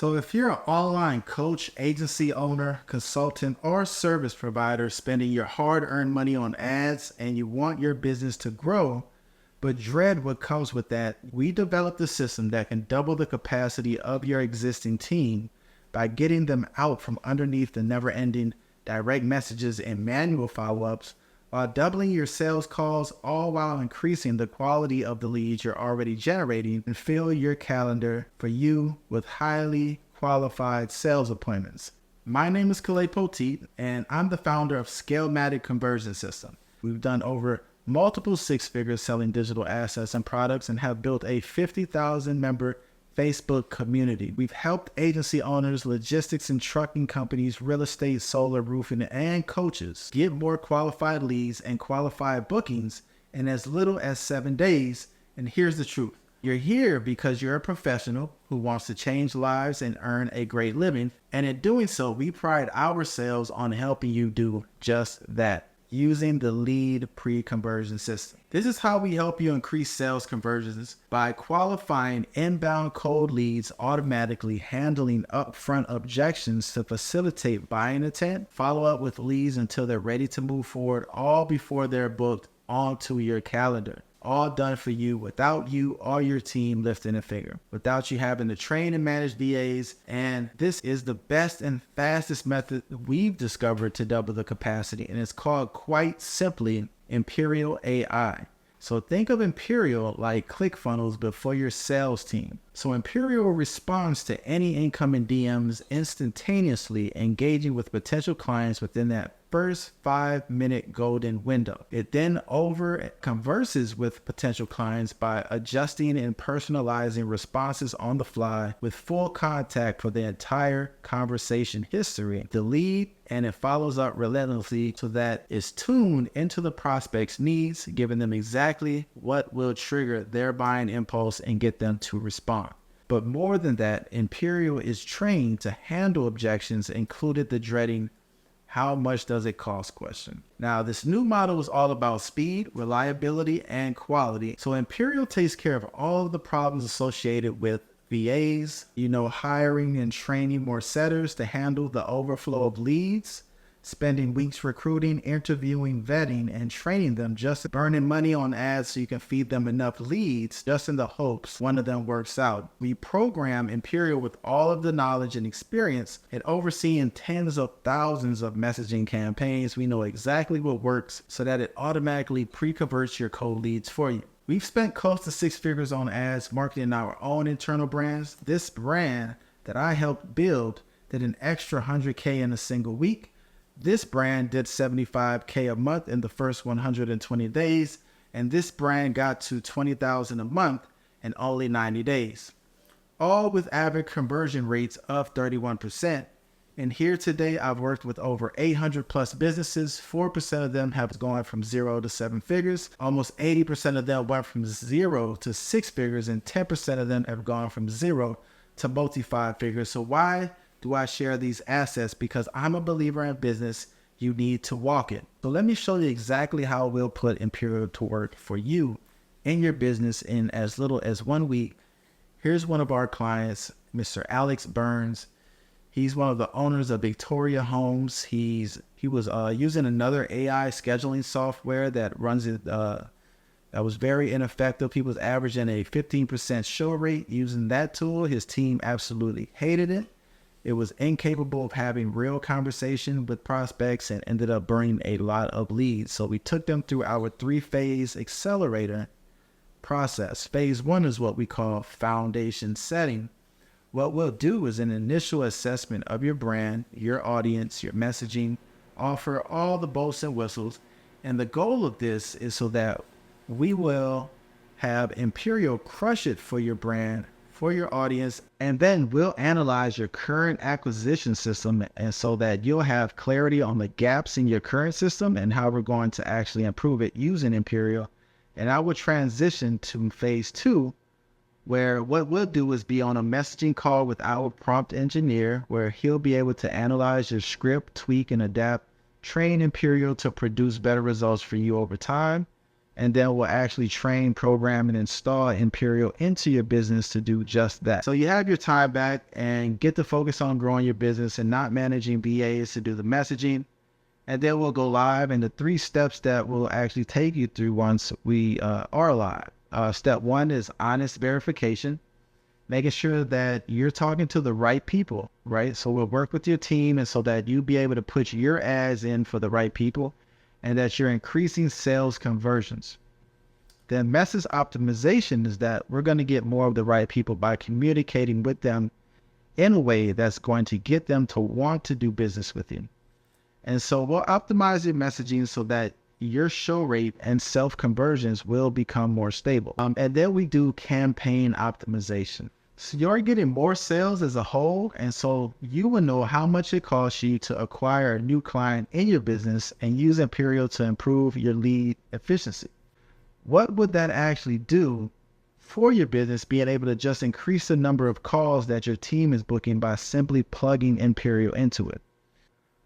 So if you're an online coach, agency owner, consultant, or service provider spending your hard-earned money on ads and you want your business to grow, but dread what comes with that, we developed a system that can double the capacity of your existing team by getting them out from underneath the never-ending direct messages and manual follow-ups while doubling your sales calls, all while increasing the quality of the leads you're already generating, and fill your calendar for you with highly qualified sales appointments. My name is Kalei Poteet, and I'm the founder of Scalematic Conversion System. We've done over multiple six figures selling digital assets and products and have built a 50,000 member Facebook community. We've helped agency owners, logistics and trucking companies, real estate, solar, roofing, and coaches get more qualified leads and qualified bookings in as little as 7 days. And here's the truth. You're here because you're a professional who wants to change lives and earn a great living. And in doing so, we pride ourselves on helping you do just that, using the lead pre-conversion system. This is how we help you increase sales conversions by qualifying inbound cold leads, automatically handling upfront objections to facilitate buying intent, follow up with leads until they're ready to move forward, all before they're booked onto your calendar. All done for you without you or your team lifting a finger, without you having to train and manage VAs. And this is the best and fastest method we've discovered to double the capacity. And it's called, quite simply, Imperial AI. So think of Imperial like ClickFunnels, but for your sales team. So Imperial responds to any incoming DMs instantaneously, engaging with potential clients within that first 5-minute golden window. It then converses with potential clients by adjusting and personalizing responses on the fly with full contact for the entire conversation history, the lead, and it follows up relentlessly so that it's tuned into the prospect's needs, giving them exactly what will trigger their buying impulse and get them to respond. But more than that, Imperial is trained to handle objections, included the dreading "how much does it cost" question. Now, this new model is all about speed, reliability, and quality. So Imperial takes care of all of the problems associated with VAs, hiring and training more setters to handle the overflow of leads, spending weeks recruiting, interviewing, vetting, and training them, just burning money on ads so you can feed them enough leads just in the hopes one of them works out. We program Imperial with all of the knowledge and experience and overseeing tens of thousands of messaging campaigns. We know exactly what works so that it automatically pre-converts your cold leads for you. We've spent close to 6 figures on ads marketing our own internal brands. This brand that I helped build did an extra $100K in a single week. This brand did $75K a month in the first 120 days, and this brand got to $20,000 a month in only 90 days. All with average conversion rates of 31%. And here today, I've worked with over 800 plus businesses. 4% of them have gone from 0 to 7 figures. Almost 80% of them went from 0 to 6 figures, and 10% of them have gone from 0 to multi-5 figures. So why do I share these assets? Because I'm a believer in business. You need to walk it. So let me show you exactly how we'll put Imperial to work for you in your business in as little as 1 week. Here's one of our clients, Mr. Alex Burns. He's one of the owners of Victoria Homes. He was using another AI scheduling software that runs it. That was very ineffective. He was averaging a 15% show rate using that tool. His team absolutely hated it. It was incapable of having real conversation with prospects and ended up burning a lot of leads. So we took them through our 3-phase accelerator process. Phase 1 is what we call foundation setting. What we'll do is an initial assessment of your brand, your audience, your messaging, offer all the bolts and whistles. And the goal of this is so that we will have Imperial crush it for your brand, for your audience, and then we'll analyze your current acquisition system, and so that you'll have clarity on the gaps in your current system and how we're going to actually improve it using Imperial. And I will transition to phase 2, where what we'll do is be on a messaging call with our prompt engineer, where he'll be able to analyze your script, tweak and adapt, train Imperial to produce better results for you over time. And then we'll actually train, program, and install Imperial into your business to do just that. So you have your time back and get to focus on growing your business and not managing BAs to do the messaging. And then we'll go live, and the 3 steps that we'll actually take you through once we are live. Step 1 is honest verification, making sure that you're talking to the right people, right? So we'll work with your team and so that you be able to put your ads in for the right people and that you're increasing sales conversions. Then message optimization is that we're going to get more of the right people by communicating with them in a way that's going to get them to want to do business with you. And so we'll optimize your messaging so that your show rate and self conversions will become more stable. And then we do campaign optimization. So you're getting more sales as a whole, and so you will know how much it costs you to acquire a new client in your business and use Imperial to improve your lead efficiency. What would that actually do for your business, being able to just increase the number of calls that your team is booking by simply plugging Imperial into it?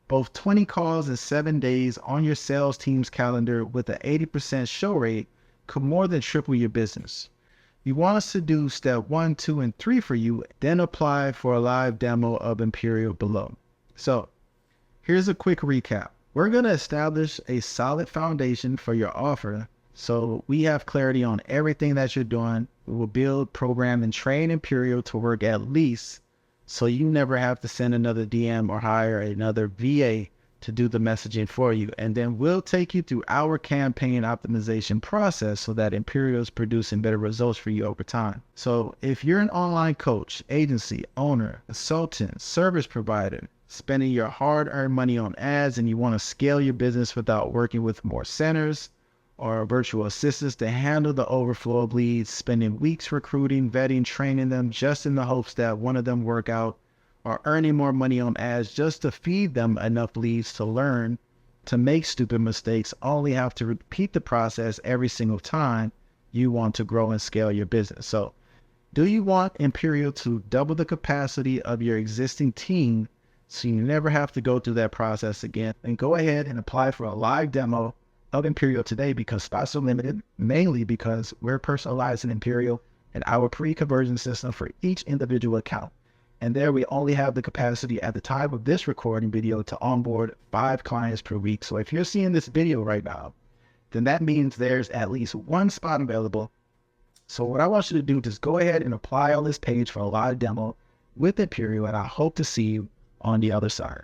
Both 20 calls in 7 days on your sales team's calendar with an 80% show rate could more than triple your business. You want us to do step 1, 2, and 3 for you, then apply for a live demo of Imperial below. So here's a quick recap. We're going to establish a solid foundation for your offer so we have clarity on everything that you're doing. We will build, program, and train Imperial to work at least so you never have to send another DM or hire another VA to do the messaging for you. And then we'll take you through our campaign optimization process so that Imperial is producing better results for you over time. So if you're an online coach, agency, owner, consultant, service provider, spending your hard-earned money on ads and you want to scale your business without working with more centers or virtual assistants to handle the overflow of leads, spending weeks recruiting, vetting, training them just in the hopes that one of them work out, or earning more money on ads just to feed them enough leads to learn to make stupid mistakes, only have to repeat the process every single time you want to grow and scale your business. So do you want Imperial to double the capacity of your existing team so you never have to go through that process again? And go ahead and apply for a live demo of Imperial today, because spots are limited, mainly because we're personalizing Imperial and our pre-conversion system for each individual account. And there we only have the capacity at the time of this recording video to onboard 5 clients per week. So if you're seeing this video right now, then that means there's at least 1 spot available. So what I want you to do, just go ahead and apply on this page for a live demo with Imperial, and I hope to see you on the other side.